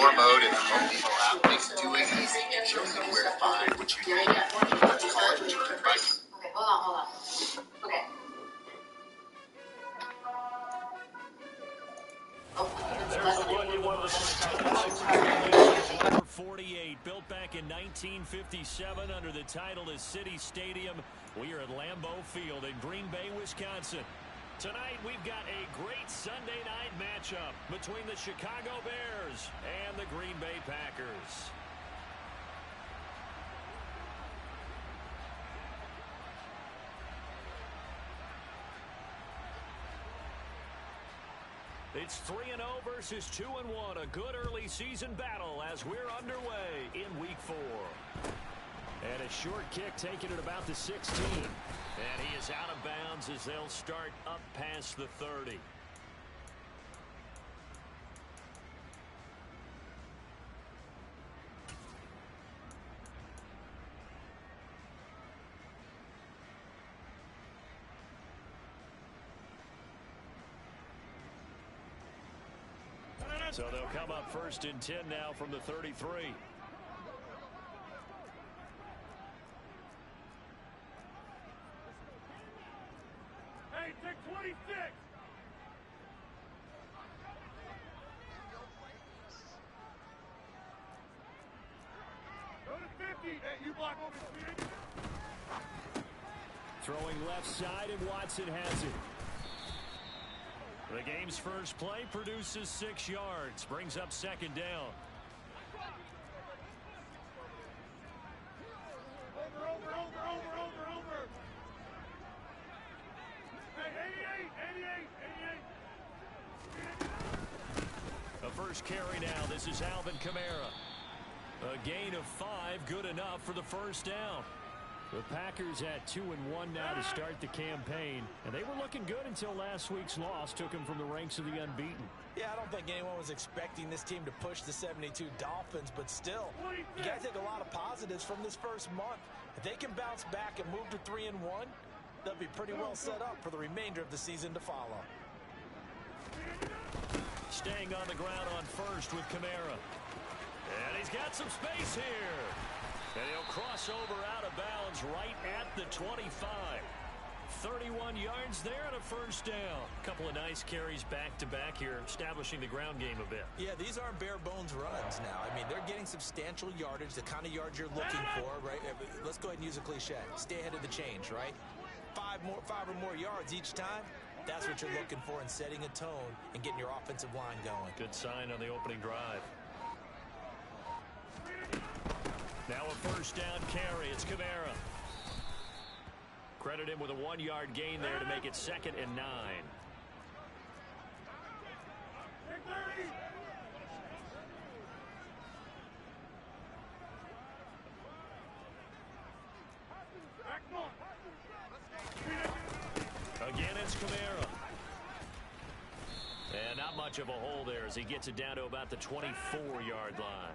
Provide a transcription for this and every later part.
Store mode in the Home Depot app makes it too easy. You'll know where to find what you need. Let's call it right. Okay, hold on. Okay. There's the one you wanted to number 48, built back in 1957 under the title of City Stadium. We are at Lambeau Field in Green Bay, Wisconsin. Tonight, we've got a great Sunday night matchup between the Chicago Bears and the Green Bay Packers. It's 3-0 versus 2-1, a good early season battle as we're underway in Week 4. And a short kick taken at about the 16. And he is out of bounds as they'll start up past the 30. So they'll come up 1st and 10 now from the 33. Hey, take 26. Go to 50. Hey, you block over the. Throwing left side, and Watson has it. The game's first play produces 6 yards, brings up 2nd down. Over. Hey, 88. A first carry now. This is Alvin Kamara. A gain of 5, good enough for the 1st down. The Packers at 2-1 now to start the campaign, and they were looking good until last week's loss took them from the ranks of the unbeaten. Yeah, I don't think anyone was expecting this team to push the 72 Dolphins, but still, you got to take a lot of positives from this first month. If they can bounce back and move to 3-1, they'll be pretty well set up for the remainder of the season to follow. Staying on the ground on 1st with Kamara. And he's got some space here. And he'll cross over out of bounds right at the 25. 31 yards there and a 1st down. A couple of nice carries back-to-back here, establishing the ground game a bit. Yeah, these aren't bare-bones runs now. I mean, they're getting substantial yardage, the kind of yards you're looking for, right? Let's go ahead and use a cliche. Stay ahead of the change, right? 5 or more yards each time. That's what you're looking for in setting a tone and getting your offensive line going. Good sign on the opening drive. Now a 1st down carry. It's Kamara. Credit him with a 1-yard gain there to make it 2nd and 9. Again, it's Kamara. And not much of a hole there as he gets it down to about the 24-yard line.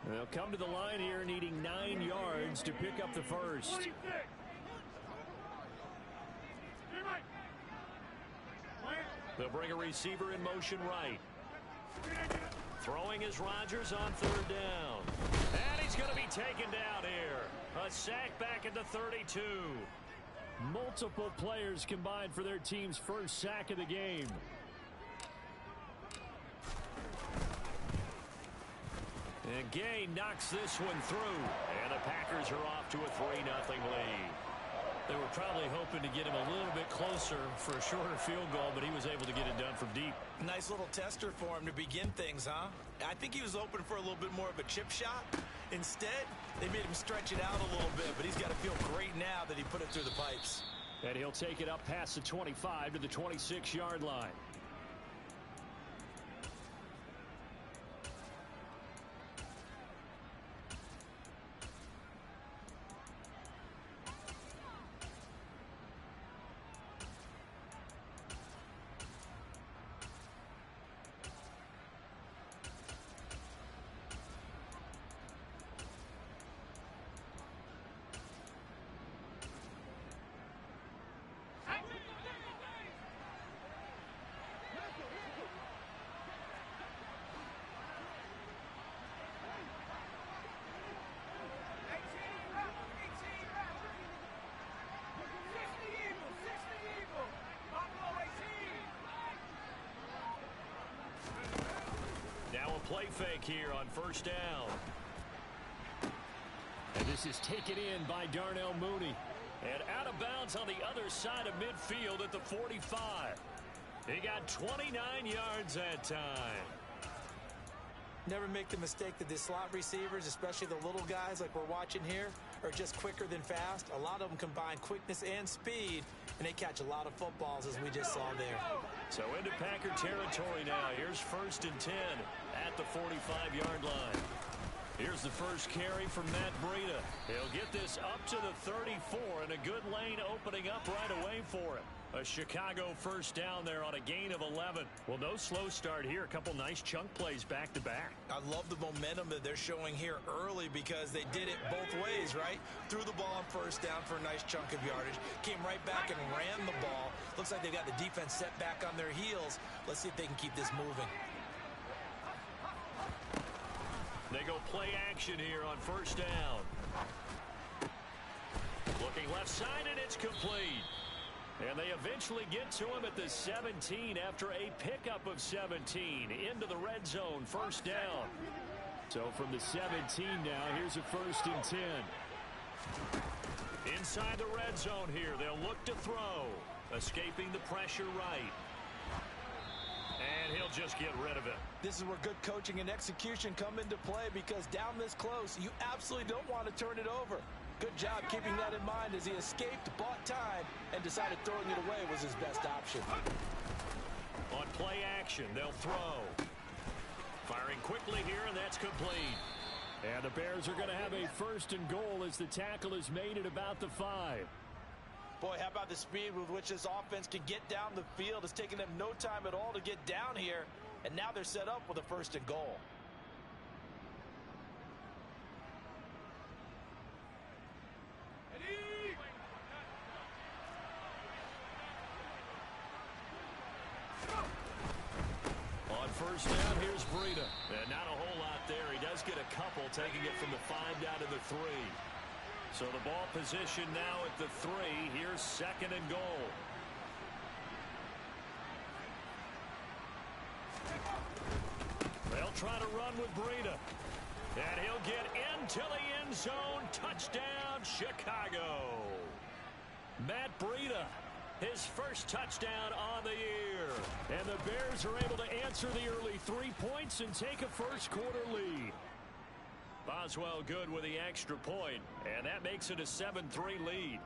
They'll come to the line here needing 9 yards to pick up the 1st. They'll bring a receiver in motion right. Throwing is Rodgers on 3rd down. And he's going to be taken down here. A sack back at the 32. Multiple players combined for their team's 1st sack of the game. And Gay knocks this one through. And the Packers are off to a 3-0 lead. They were probably hoping to get him a little bit closer for a shorter field goal, but he was able to get it done from deep. Nice little tester for him to begin things, huh? I think he was open for a little bit more of a chip shot. Instead, they made him stretch it out a little bit, but he's got to feel great now that he put it through the pipes. And he'll take it up past the 25 to the 26-yard line. play fake here on first down. And this is taken in by Darnell Mooney. And out of bounds on the other side of midfield at the 45. He got 29 yards that time. Never make the mistake that the slot receivers, especially the little guys like we're watching here, are just quicker than fast. A lot of them combine quickness and speed, and they catch a lot of footballs, as we just saw there. So into Packer territory now. Here's 1st and 10 at the 45-yard line. Here's the first carry from Matt Breida. He'll get this up to the 34, and a good lane opening up right away for him. A Chicago first down there on a gain of 11. Well, no slow start here. A couple nice chunk plays back-to-back. I love the momentum that they're showing here early because they did it both ways, right? Threw the ball on first down for a nice chunk of yardage. Came right back and ran the ball. Looks like they've got the defense set back on their heels. Let's see if they can keep this moving. They go play action here on first down. Looking left side, and it's complete. And they eventually get to him at the 17 after a pickup of 17 into the red zone, first down. So from the 17 now, here's a 1st and 10. Inside the red zone here, they'll look to throw. Escaping the pressure right. And he'll just get rid of it. This is where good coaching and execution come into play because down this close, you absolutely don't want to turn it over. Good job keeping that in mind as he escaped, bought time, and decided throwing it away was his best option. On play action, they'll throw. Firing quickly here, and that's complete. And the Bears are going to have a 1st and goal as the tackle is made at about the 5. Boy, how about the speed with which this offense can get down the field? It's taken them no time at all to get down here, and now they're set up with a 1st and goal. On first down, here's Breida. And not a whole lot there. He does get a couple, taking it from the 5 down to the 3. So the ball position now at the 3. Here's 2nd and goal. They'll try to run with Breida. And he'll get into the end zone. Touchdown, Chicago. Matt Breida, his first touchdown on the year. And the Bears are able to answer the early 3 points and take a first-quarter lead. Boswell good with the extra point, and that makes it a 7-3 lead.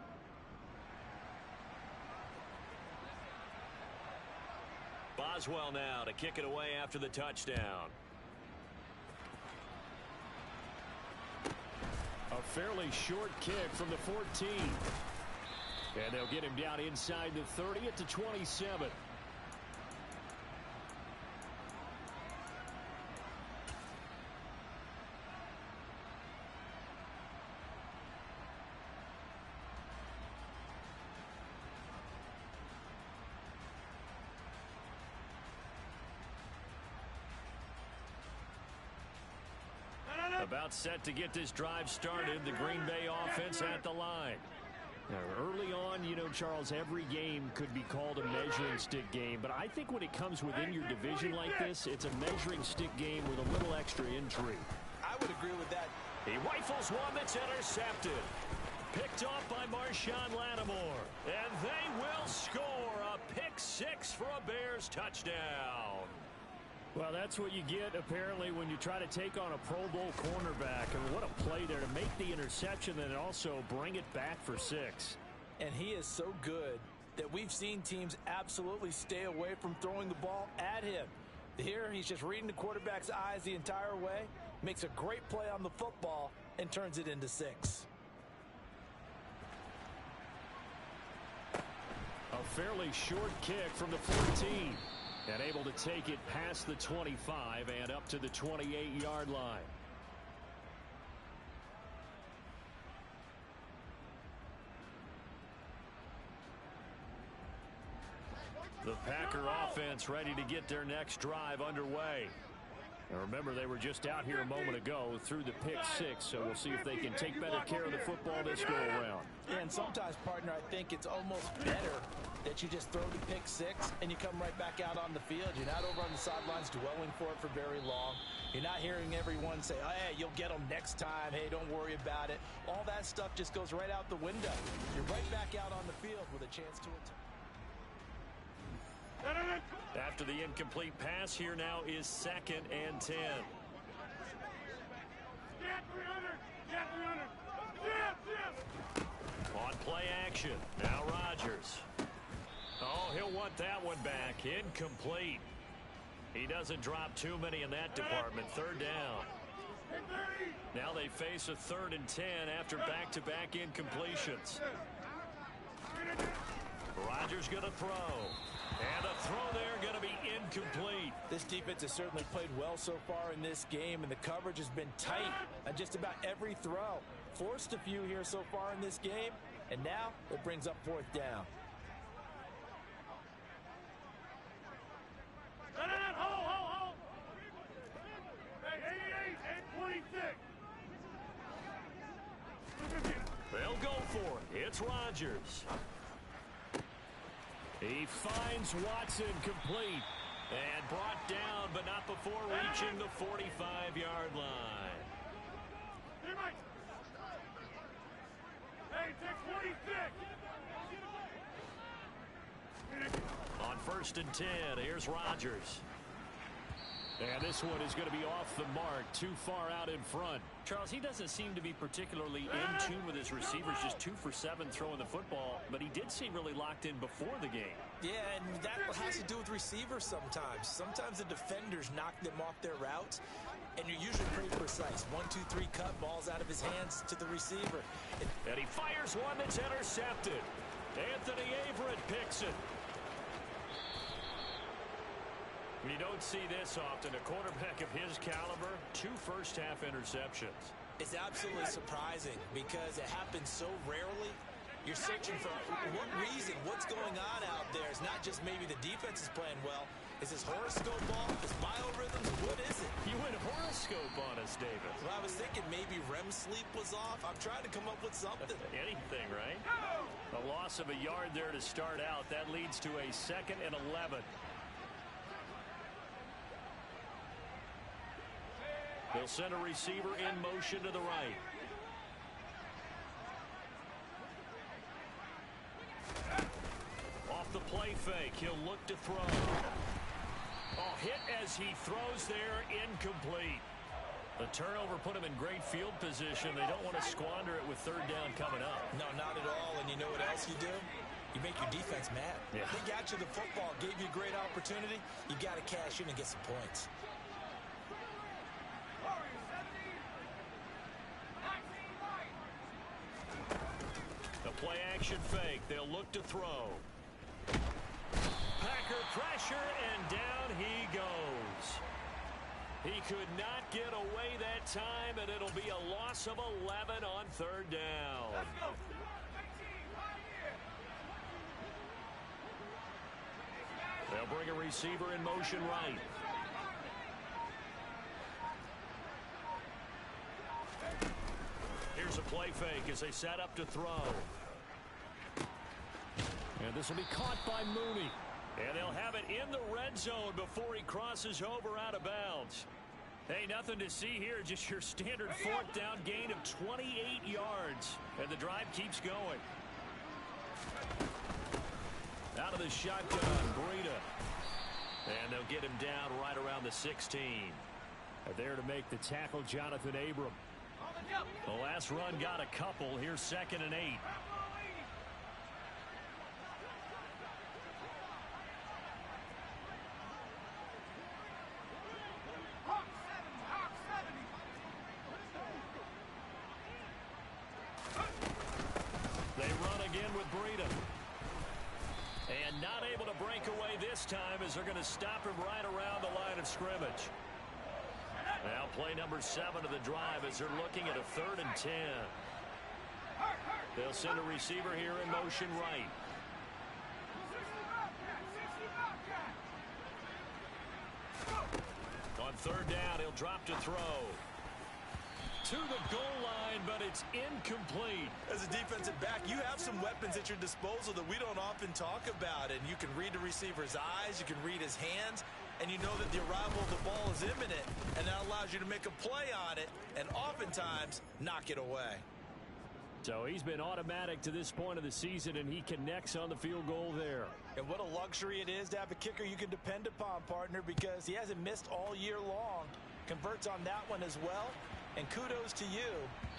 Boswell now to kick it away after the touchdown. A fairly short kick from the 14. And they'll get him down inside the 30 at the 27. About set to get this drive started. The Green Bay offense at the line. Now, early on, you know, Charles, every game could be called a measuring stick game. But I think when it comes within your division like this, it's a measuring stick game with a little extra intrigue. I would agree with that. He rifles one that's intercepted. Picked off by Marshawn Lattimore. And they will score a pick 6 for a Bears touchdown. Well, that's what you get, apparently, when you try to take on a Pro Bowl cornerback. I mean, what a play there to make the interception and also bring it back for 6. And he is so good that we've seen teams absolutely stay away from throwing the ball at him. Here, he's just reading the quarterback's eyes the entire way, makes a great play on the football, and turns it into 6. A fairly short kick from the 14. And able to take it past the 25 and up to the 28-yard line. The Packer offense ready to get their next drive underway. And remember, they were just out here a moment ago through the pick six, so we'll see if they can take better care of the football this go around. And sometimes, partner, I think it's almost better that you just throw the pick six and you come right back out on the field. You're not over on the sidelines dwelling for it for very long. You're not hearing everyone say, oh, hey, you'll get them next time. Hey, don't worry about it. All that stuff just goes right out the window. You're right back out on the field with a chance to attack. After the incomplete pass, here now is 2nd and 10. On play action, now Rodgers. Oh, he'll want that one back. Incomplete. He doesn't drop too many in that department. 3rd down. Now they face a 3rd and 10 after back-to-back incompletions. Rodgers going to throw. And the throw there going to be incomplete. This defense has certainly played well so far in this game, and the coverage has been tight on just about every throw. Forced a few here so far in this game, and now it brings up 4th down. Hold. Hey, 88 and 26. They'll go for it. It's Rodgers. He finds Watson complete and brought down, but not before reaching the 45-yard line. Hey, take 26. On 1st and 10, here's Rodgers. And this one is going to be off the mark, too far out in front. Charles, he doesn't seem to be particularly in tune with his receivers, just 2 for 7 throwing the football, but he did seem really locked in before the game. Yeah, and that has to do with receivers sometimes. Sometimes the defenders knock them off their routes, and you're usually pretty precise. 1, 2, 3 cut, balls out of his hands to the receiver. And he fires one that's intercepted. Anthony Averett picks it. You don't see this often. A quarterback of his caliber, 2 first-half interceptions. It's absolutely surprising because it happens so rarely. You're searching for what reason, what's going on out there. It's not just maybe the defense is playing well. Is this horoscope off? Is biorhythms? What is it? You went horoscope on us, David. Well, I was thinking maybe REM sleep was off. I'm trying to come up with something. Anything, right? A loss of a yard there to start out. That leads to a 2nd and 11. They'll send a receiver in motion to the right. Off the play fake, he'll look to throw. Oh, hit as he throws there, incomplete. The turnover put him in great field position. They don't want to squander it with 3rd down coming up. No, not at all. And you know what else you do? You make your defense mad. Yeah. They got you the football, gave you a great opportunity. You got to cash in and get some points. The play action fake. They'll look to throw. Packer pressure, and down he goes. He could not get away that time, and it'll be a loss of 11 on 3rd down. They'll bring a receiver in motion right. Here's a play fake as they set up to throw. And this will be caught by Mooney. And they'll have it in the red zone before he crosses over out of bounds. Hey, nothing to see here, just your standard 4th down gain of 28 yards. And the drive keeps going. Out of the shotgun, Breida. And they'll get him down right around the 16. There to make the tackle, Jonathan Abram. The last run got a couple. Here's 2nd and 8. They run again with Breida. And not able to break away this time as they're going to stop him right around the line of scrimmage. Now play number 7 of the drive as they're looking at a 3rd and 10. They'll send a receiver here in motion right. On 3rd down, he'll He'll drop to throw. To the goal line, but it's incomplete. As a defensive back, you have some weapons at your disposal that we don't often talk about. And you can read the receiver's eyes, you can read his hands, and you know that the arrival of the ball is imminent. And that allows you to make a play on it and oftentimes knock it away. So he's been automatic to this point of the season, and he connects on the field goal there. And what a luxury it is to have a kicker you can depend upon, partner, because he hasn't missed all year long. Converts on that one as well. And kudos to you.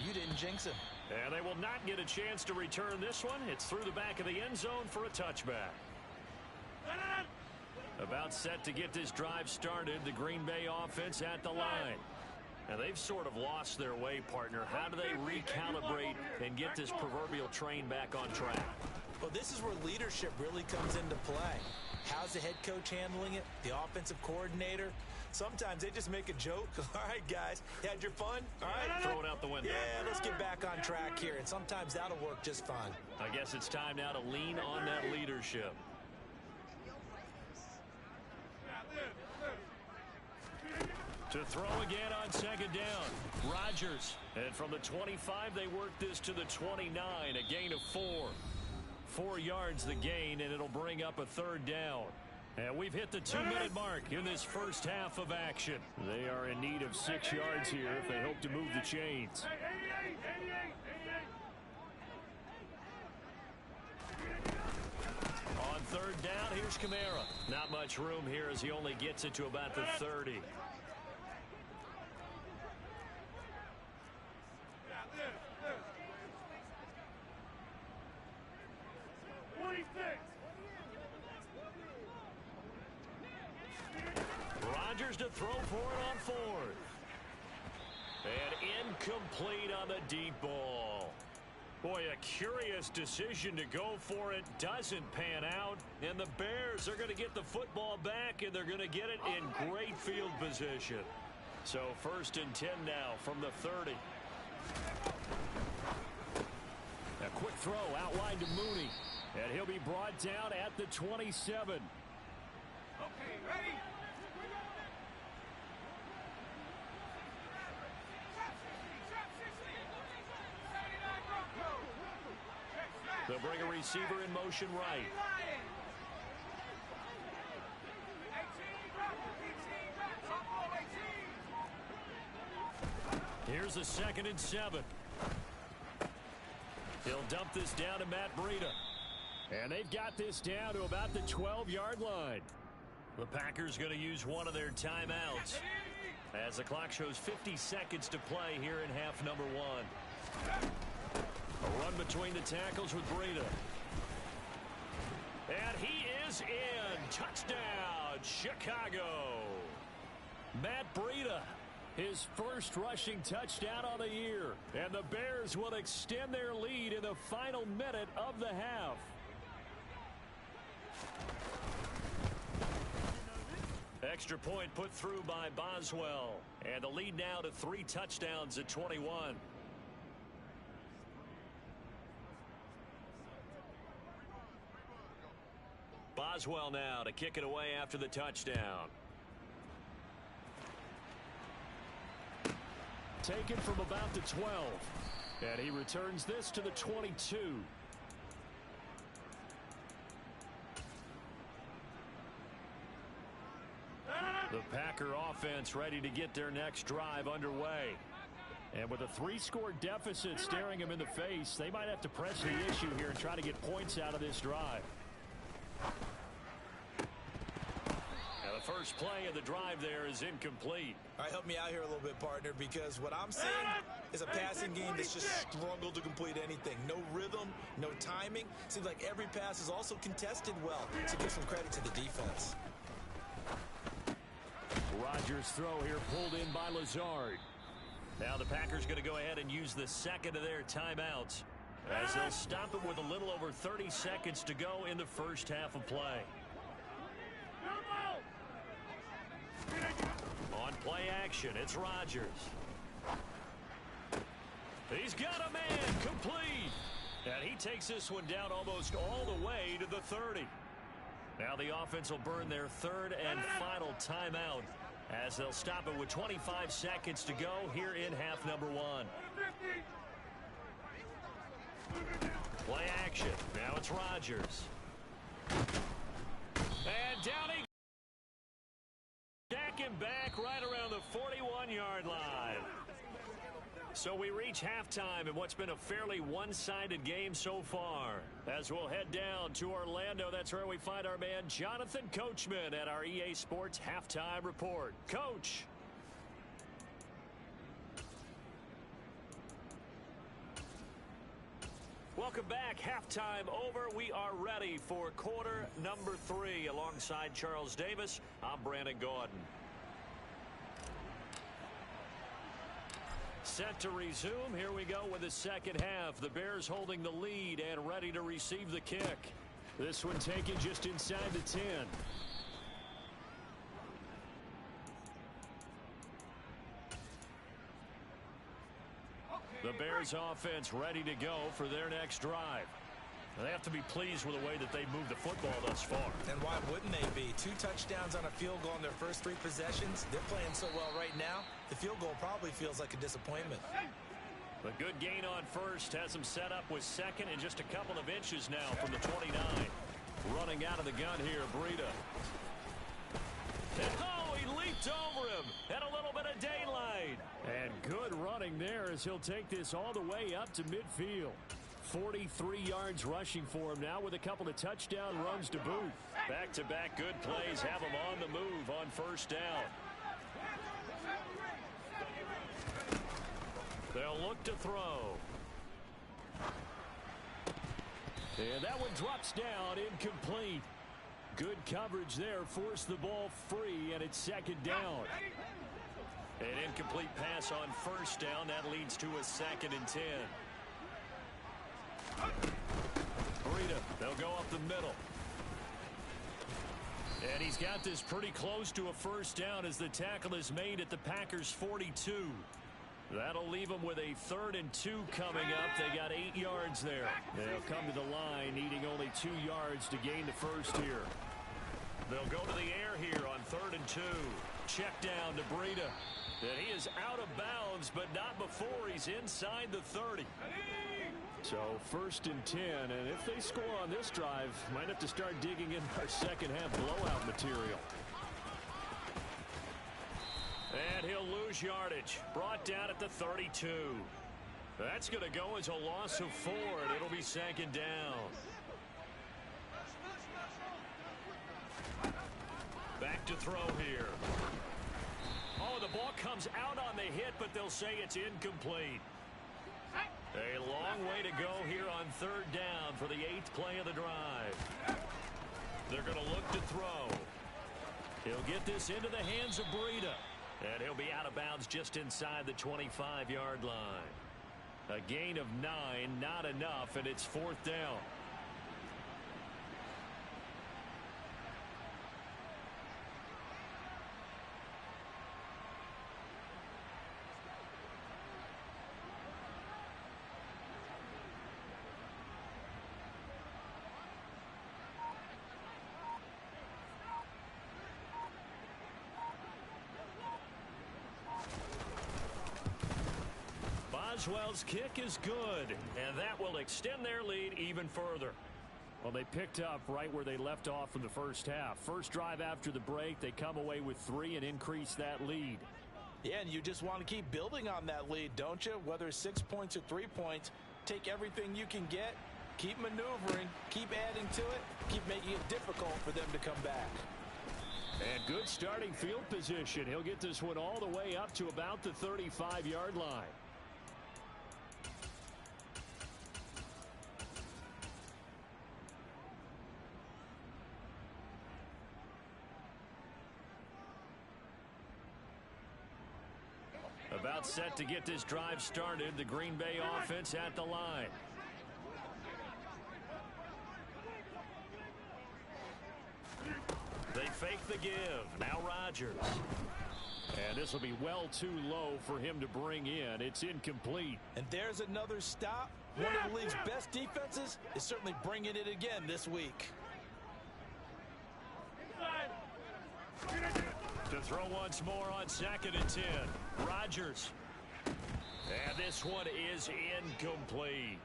You didn't jinx him. And they will not get a chance to return this one. It's through the back of the end zone for a touchback. About set to get this drive started, the Green Bay offense at the line. Now, they've sort of lost their way, partner. How do they recalibrate and get this proverbial train back on track? Well, this is where leadership really comes into play. How's the head coach handling it? The offensive coordinator? Sometimes they just make a joke. All right, guys, you had your fun? All right. Throw it out the window. Yeah, let's get back on track here, and sometimes that'll work just fine. I guess it's time now to lean on that leadership. To throw again on second down. Rodgers. And from the 25, they work this to the 29, a gain of 4. 4 yards the gain, and it'll bring up a third down. And we've hit the 2-minute mark in this first half of action. They are in need of 6 yards here if they hope to move the chains. On third down, here's Kamara. Not much room here as he only gets it to about the 30. Rodgers to throw for it on fourth. And incomplete on the deep ball. Boy, a curious decision to go for it. Doesn't pan out. And the Bears are going to get the football back, and they're going to get it in great field position. So 1st and 10 now from the 30. A quick throw out wide to Mooney. And he'll be brought down at the 27. Okay, ready? They'll bring a receiver in motion right. Here's a 2nd and 7. He'll dump this down to Matt Breida. And they've got this down to about the 12-yard line. The Packers going to use one of their timeouts as the clock shows 50 seconds to play here in half number 1. A run between the tackles with Breida. And he is in. Touchdown, Chicago. Matt Breida, his first rushing touchdown on the year. And the Bears will extend their lead in the final minute of the half. Extra point put through by Boswell. And the lead now to 3 touchdowns at 21. Boswell now to kick it away after the touchdown. Taken from about the 12. And he returns this to the 22. The Packer offense ready to get their next drive underway. And with a 3-score deficit staring them in the face, they might have to press the issue here and try to get points out of this drive. Now the first play of the drive there is incomplete. All right, help me out here a little bit, partner, because what I'm seeing is a passing game that's just struggled to complete anything. No rhythm, no timing. Seems like every pass is also contested well. So give some credit to the defense. Rodgers' throw here pulled in by Lazard. Now the Packers going to go ahead and use the second of their timeouts as they'll stop it with a little over 30 seconds to go in the first half of play. On play action, it's Rodgers. He's got a man, complete. And he takes this one down almost all the way to the 30. Now the offense will burn their 3rd and final timeout as they'll stop it with 25 seconds to go here in half number one. Play action. Now it's Rodgers. And down he back him back right around the 41-yard line. So we reach halftime in what's been a fairly one-sided game so far. As we'll head down to Orlando, that's where we find our man Jonathan Coachman at our EA Sports Halftime Report. Coach. Welcome back. Halftime over. We are ready for quarter number 3. Alongside Charles Davis, I'm Brandon Gordon. Set to resume. Here we go with the second half. The Bears holding the lead and ready to receive the kick. This one taken just inside the 10. The Bears offense ready to go for their next drive. They have to be pleased with the way that they moved the football thus far. And why wouldn't they be? 2 touchdowns on a field goal in their first 3 possessions. They're playing so well right now, the field goal probably feels like a disappointment. The good gain on first has them set up with second and just a couple of inches now from the 29. Running out of the gun here, Breida. And oh, he leaped over him. Had a little bit of daylight. And good running there as he'll take this all the way up to midfield. 43 yards rushing for him now with a couple of touchdown runs to boot. Back-to-back good plays have him on the move on first down. They'll look to throw. And that one drops down, incomplete. Good coverage there, forced the ball free, and it's second down. An incomplete pass on first down. That leads to a 2nd and 10. Breida, they'll go up the middle. And he's got this pretty close to a first down as the tackle is made at the Packers' 42. That'll leave them with a 3rd and 2 coming up. They got 8 yards there. They'll come to the line needing only 2 yards to gain the first here. They'll go to the air here on 3rd and 2. Check down to Breida. And he is out of bounds, but not before he's inside the 30. So 1st and 10, and if they score on this drive, might have to start digging in our second half blowout material. And he'll lose yardage. Brought down at the 32. That's going to go as a loss of 4, and it'll be 2nd down. Back to throw here. Oh, the ball comes out on the hit, but they'll say it's incomplete. A long way to go here on 3rd down for the 8th play of the drive. They're going to look to throw. He'll get this into the hands of Breida. And he'll be out of bounds just inside the 25-yard line. A gain of 9, not enough, and it's 4th down. Boswell's kick is good, and that will extend their lead even further. Well, they picked up right where they left off in the first half. First drive after the break, they come away with 3 and increase that lead. Yeah, and you just want to keep building on that lead, don't you? Whether it's 6 points or 3 points, take everything you can get, keep maneuvering, keep adding to it, keep making it difficult for them to come back. And good starting field position. He'll get this one all the way up to about the 35-yard line. About set to get this drive started. The Green Bay offense at the line. They fake the give. Now Rodgers. And this will be well too low for him to bring in. It's incomplete. And there's another stop. One of the league's best defenses is certainly bringing it again this week. To throw once more on 2nd and 10. Rodgers. And this one is incomplete.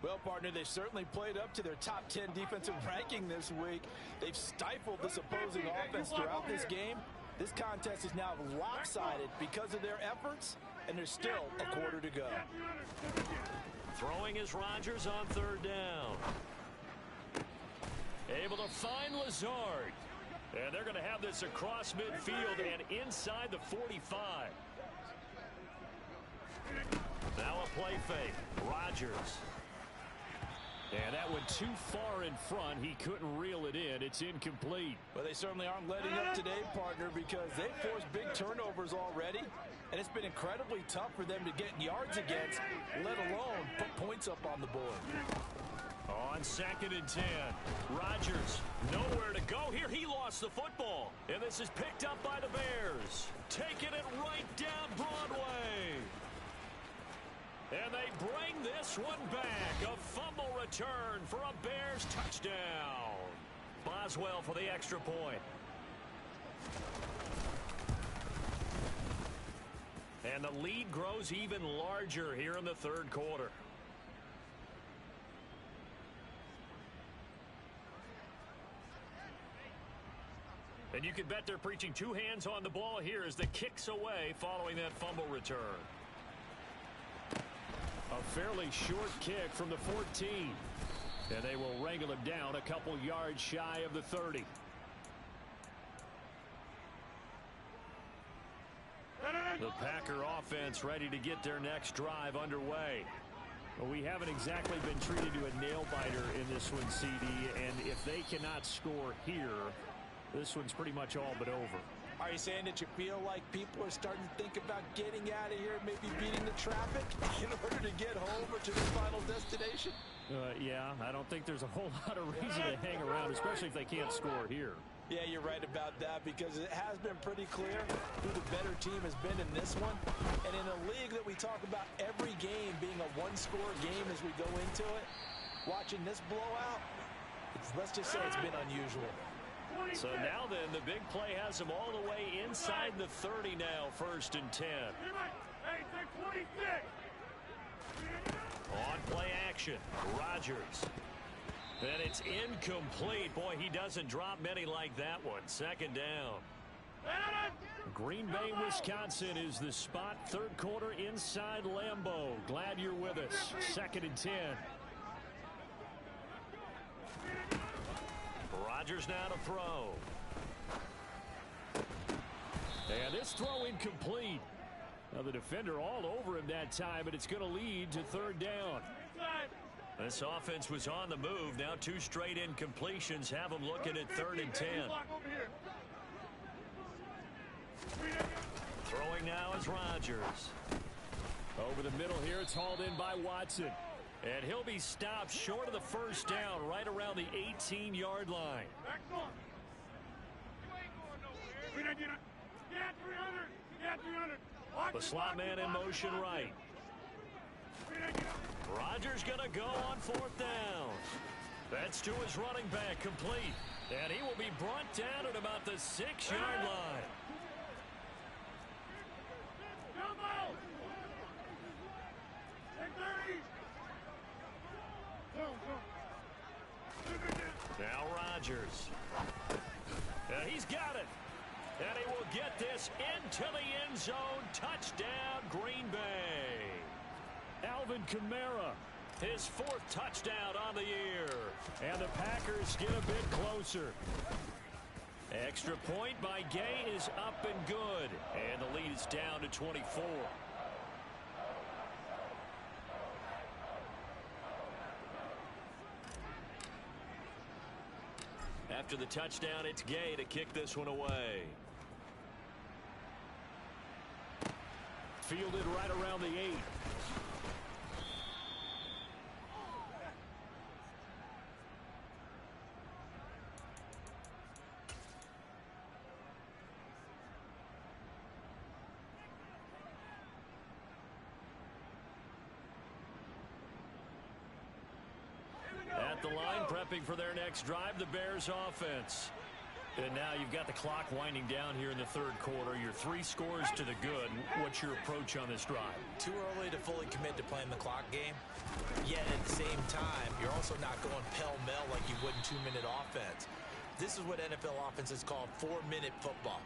Well, partner, they've certainly played up to their top 10 defensive ranking this week. They've stifled this opposing offense throughout this game. This contest is now lopsided because of their efforts, and there's still a quarter to go. Throwing is Rodgers on 3rd down. Able to find Lazard. And they're going to have this across midfield and inside the 45. Now a play fake. Rodgers. And that went too far in front. He couldn't reel it in. It's incomplete. Well, they certainly aren't letting up today, partner, because they've forced big turnovers already. And it's been incredibly tough for them to get yards against, let alone put points up on the board. On 2nd and 10. Rodgers, nowhere to go here. He lost the football. And this is picked up by the Bears. Taking it right down Broadway. And they bring this one back. A fumble return for a Bears touchdown. Boswell for the extra point. And the lead grows even larger here in the 3rd quarter. And you can bet they're preaching 2 hands on the ball here as the kick's away following that fumble return. A fairly short kick from the 14. And they will wrangle him down a couple yards shy of the 30. The Packer offense ready to get their next drive underway. Well, we haven't exactly been treated to a nail-biter in this one, CD. And if they cannot score here, this one's pretty much all but over. Are you saying that you feel like people are starting to think about getting out of here, maybe beating the traffic in order to get home or to their final destination? Yeah, I don't think there's a whole lot of reason to hang around, especially if they can't score here. Yeah, you're right about that because it has been pretty clear who the better team has been in this one. And in a league that we talk about every game being a one-score game as we go into it, watching this blowout, let's just say it's been unusual. So now then, the big play has them all the way inside the 30 now, 1st and 10. On play action, Rodgers. And it's incomplete. Boy, he doesn't drop many like that one. 2nd down. Green Bay, Wisconsin is the spot. 3rd quarter inside Lambeau. Glad you're with us. 2nd and 10. Rodgers now to throw. And this throw incomplete. Now the defender all over him that time, but it's going to lead to 3rd down. This offense was on the move. Now 2 straight incompletions have them looking at 3rd and 10. Throwing now is Rodgers. Over the middle here, it's hauled in by Watson. And he'll be stopped short of the 1st down, right around the 18-yard line. The slot man in motion right. Rodgers going to go on 4th down. That's to his running back, complete. And he will be brought down at about the 6-yard line. Now Rodgers. He's got it. And he will get this into the end zone. Touchdown, Green Bay. Alvin Kamara, his 4th touchdown on the year. And the Packers get a bit closer. Extra point by Gay is up and good. And the lead is down to 24. After the touchdown, it's Gay to kick this one away. Fielded right around the 8. At the line, prepping for their next drive, the Bears offense. And now you've got the clock winding down here in the third quarter. Your 3 scores to the good. What's your approach on this drive? Too early to fully commit to playing the clock game. Yet at the same time, you're also not going pell-mell like you would in 2-minute offense. This is what NFL offenses call 4-minute football.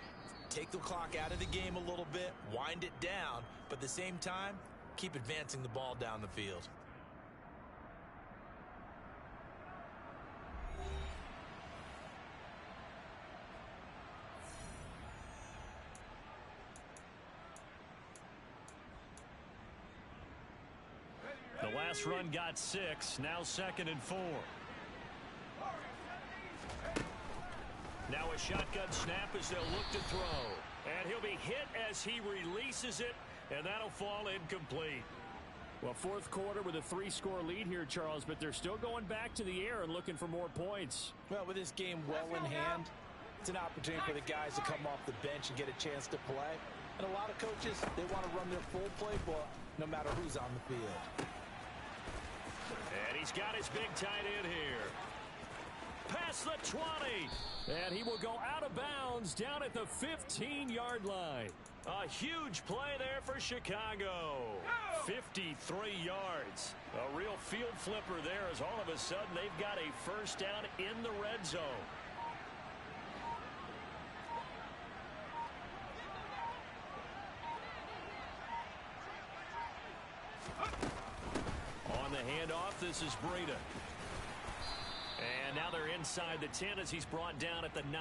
Take the clock out of the game a little bit, wind it down, but at the same time, keep advancing the ball down the field. The last run got 6, now 2nd and 4. Now a shotgun snap as they'll look to throw. And he'll be hit as he releases it, and that'll fall incomplete. Well, fourth quarter with a 3-score lead here, Charles, but they're still going back to the air and looking for more points. Well, with this game well in hand, it's an opportunity for the guys to come off the bench and get a chance to play. And a lot of coaches, they want to run their full playbook no matter who's on the field. And he's got his big tight end here. Past the 20. And he will go out of bounds down at the 15-yard line. A huge play there for Chicago. 53 yards. A real field flipper there as all of a sudden they've got a first down in the red zone. On the handoff, this is Breida. And now they're inside the 10 as he's brought down at the 9.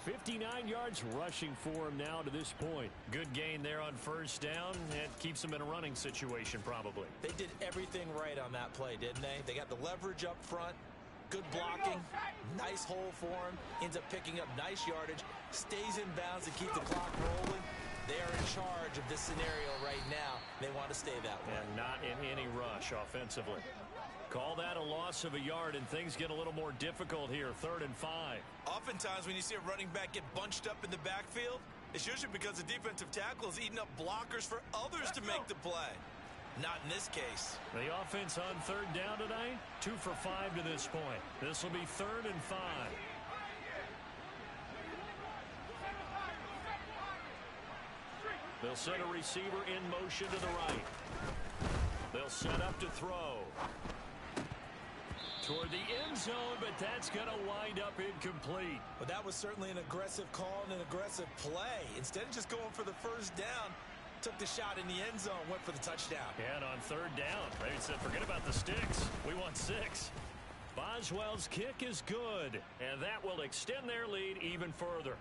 59 yards rushing for him now to this point. Good gain there on first down. It keeps him in a running situation probably. They did everything right on that play, didn't they? They got the leverage up front. Good blocking. Nice hole for him. Ends up picking up nice yardage. Stays in bounds to keep the clock rolling. They are in charge of this scenario right now. They want to stay that way. And not in any rush offensively. Call that a loss of a yard, and things get a little more difficult here. 3rd and 5. Oftentimes when you see a running back get bunched up in the backfield, it's usually because the defensive tackle is eating up blockers for others to make the play. Not in this case. The offense on 3rd down tonight, 2 for 5 to this point. This will be 3rd and 5. They'll set a receiver in motion to the right. They'll set up to throw. Toward the end zone, but that's going to wind up incomplete. But that was certainly an aggressive call and an aggressive play. Instead of just going for the first down, took the shot in the end zone, went for the touchdown. And on 3rd down, they said, forget about the sticks. We want 6. Boswell's kick is good, and that will extend their lead even further.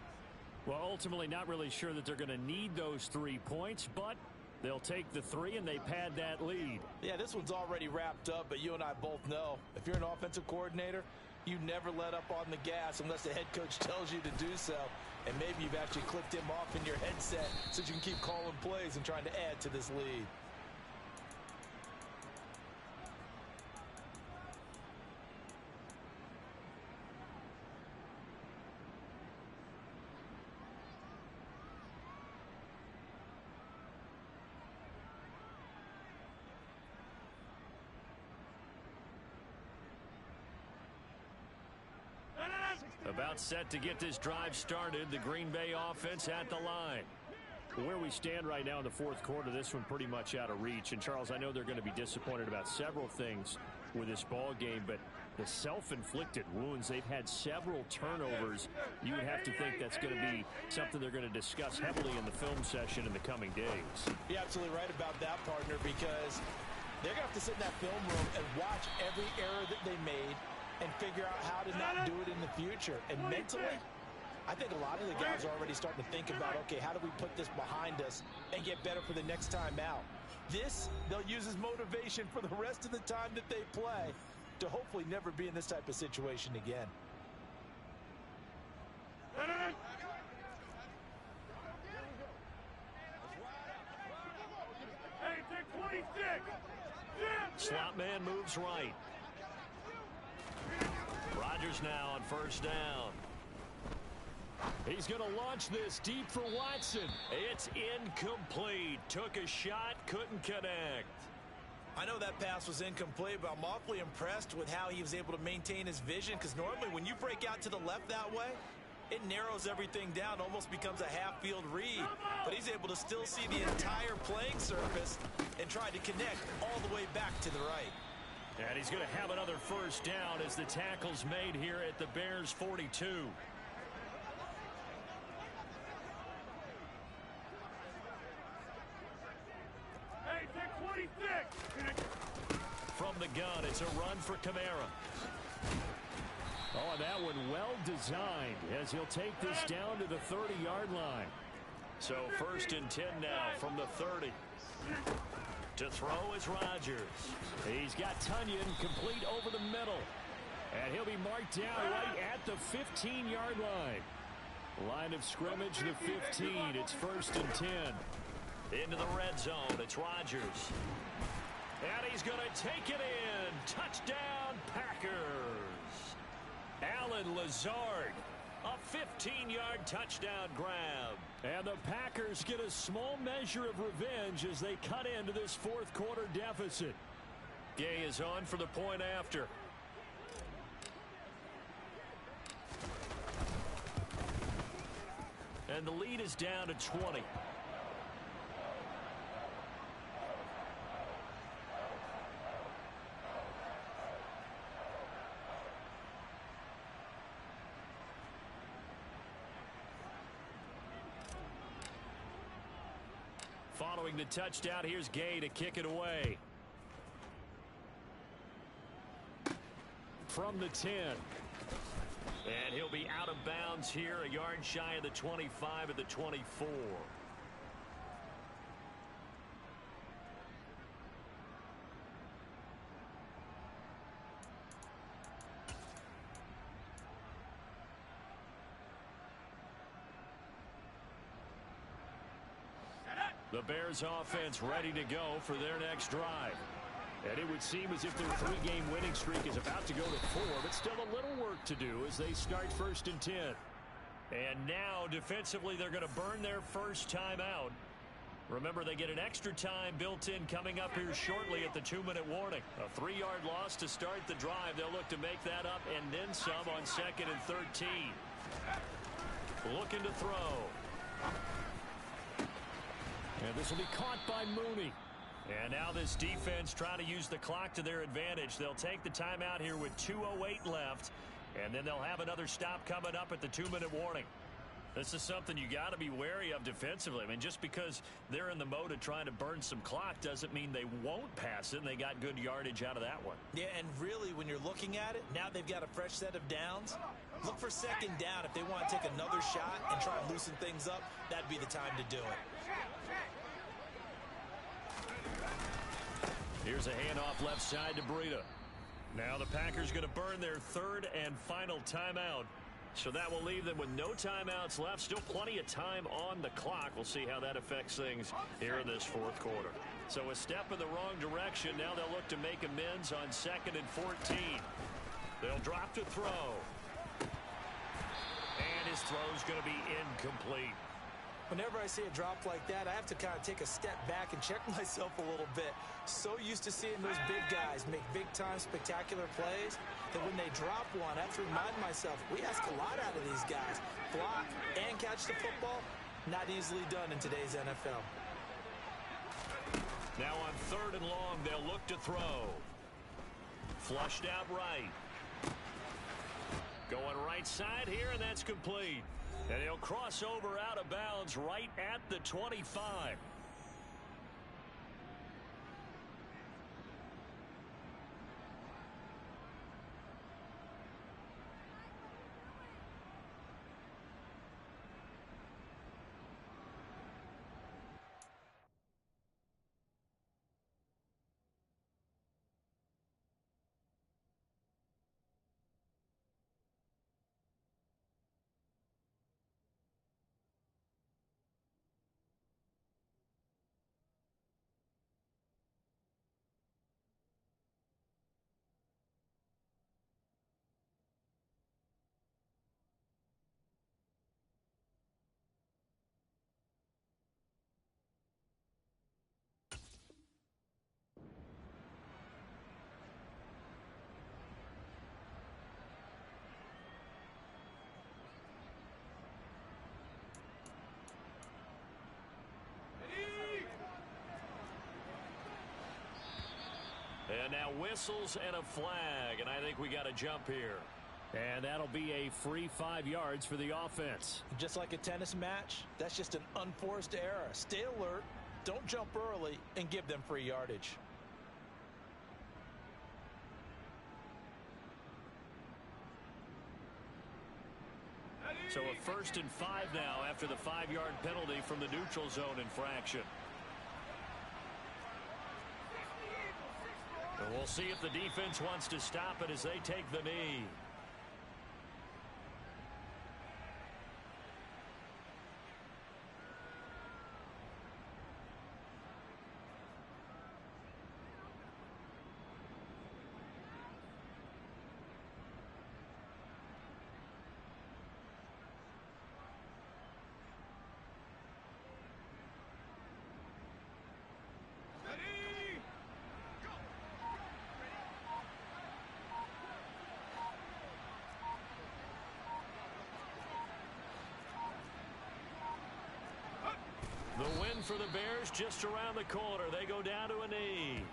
Well, ultimately not really sure that they're going to need those 3 points, but they'll take the 3 and they pad that lead. Yeah, this one's already wrapped up, but you and I both know if you're an offensive coordinator, you never let up on the gas unless the head coach tells you to do so. And maybe you've actually clicked him off in your headset so you can keep calling plays and trying to add to this lead. About set to get this drive started. The Green Bay offense at the line. Where we stand right now in the fourth quarter, this one pretty much out of reach. And, Charles, I know they're going to be disappointed about several things with this ball game, but the self-inflicted wounds, they've had several turnovers. You would have to think that's going to be something they're going to discuss heavily in the film session in the coming days. You're absolutely right about that, partner, because they're going to have to sit in that film room and watch every error that they made and figure out how to not do it in the future. And mentally, I think a lot of the guys are already starting to think about, okay, how do we put this behind us and get better for the next time out? This, they'll use as motivation for the rest of the time that they play to hopefully never be in this type of situation again. Hey, take 26! Slot man moves right. Rodgers now on first down. He's going to launch this deep for Watson. It's incomplete. Took a shot, couldn't connect. I know that pass was incomplete, but I'm awfully impressed with how he was able to maintain his vision, because normally when you break out to the left that way, It narrows everything down, almost becomes a half-field read. But he's able to still see the entire playing surface and try to connect all the way back to the right. And he's going to have another first down as the tackle's made here at the Bears' 42. Hey, take 26. From the gun, it's a run for Kamara. Oh, and that one well designed as he'll take this down to the 30-yard line. So 1st and 10 now from the 30. To throw is Rodgers. He's got Tunyon complete over the middle. And he'll be marked down right at the 15-yard line. Line of scrimmage, the 15. It's 1st and 10. Into the red zone, it's Rodgers. And he's going to take it in. Touchdown, Packers. Allen Lazard, a 15-yard touchdown grab. And the Packers get a small measure of revenge as they cut into this fourth quarter deficit. Gay is on for the point after. And the lead is down to 20. Following the touchdown, here's Gay to kick it away. From the 10. And he'll be out of bounds here, a yard shy of the 25 at the 24. The Bears offense ready to go for their next drive. And it would seem as if their 3-game winning streak is about to go to 4, but still a little work to do as they start 1st and 10. And now defensively they're going to burn their first time out. Remember, they get an extra time built in coming up here shortly at the 2-minute warning. A 3-yard loss to start the drive. They'll look to make that up and then some on 2nd and 13. Looking to throw. And this will be caught by Mooney. And now this defense trying to use the clock to their advantage. They'll take the timeout here with 2:08 left. And then they'll have another stop coming up at the 2-minute warning. This is something you got to be wary of defensively. I mean, just because they're in the mode of trying to burn some clock doesn't mean they won't pass it. And they got good yardage out of that one. Yeah, and really, when you're looking at it, now they've got a fresh set of downs. Look for 2nd down. If they want to take another shot and try and loosen things up, that'd be the time to do it. Here's a handoff left side to Breida. Now the Packers going to burn their 3rd and final timeout. So that will leave them with no timeouts left. Still plenty of time on the clock. We'll see how that affects things here in this 4th quarter. So a step in the wrong direction. Now they'll look to make amends on 2nd and 14. They'll drop to throw. And his throw's going to be incomplete. Whenever I see a drop like that, I have to kind of take a step back and check myself a little bit. So used to seeing those big guys make big-time spectacular plays that when they drop one, I have to remind myself, we ask a lot out of these guys. Block and catch the football, not easily done in today's NFL. Now on 3rd and long, they'll look to throw. Flushed out right. Going right side here, and that's complete. And he'll cross over out of bounds right at the 25. And now whistles and a flag, and I think we got a jump here. And that'll be a free 5 yards for the offense. Just like a tennis match, that's just an unforced error. Stay alert, don't jump early, and give them free yardage. So a 1st and 5 now after the 5-yard penalty from the neutral zone infraction. And we'll see if the defense wants to stop it as they take the knee. The win for the Bears just around the corner. They go down to a knee.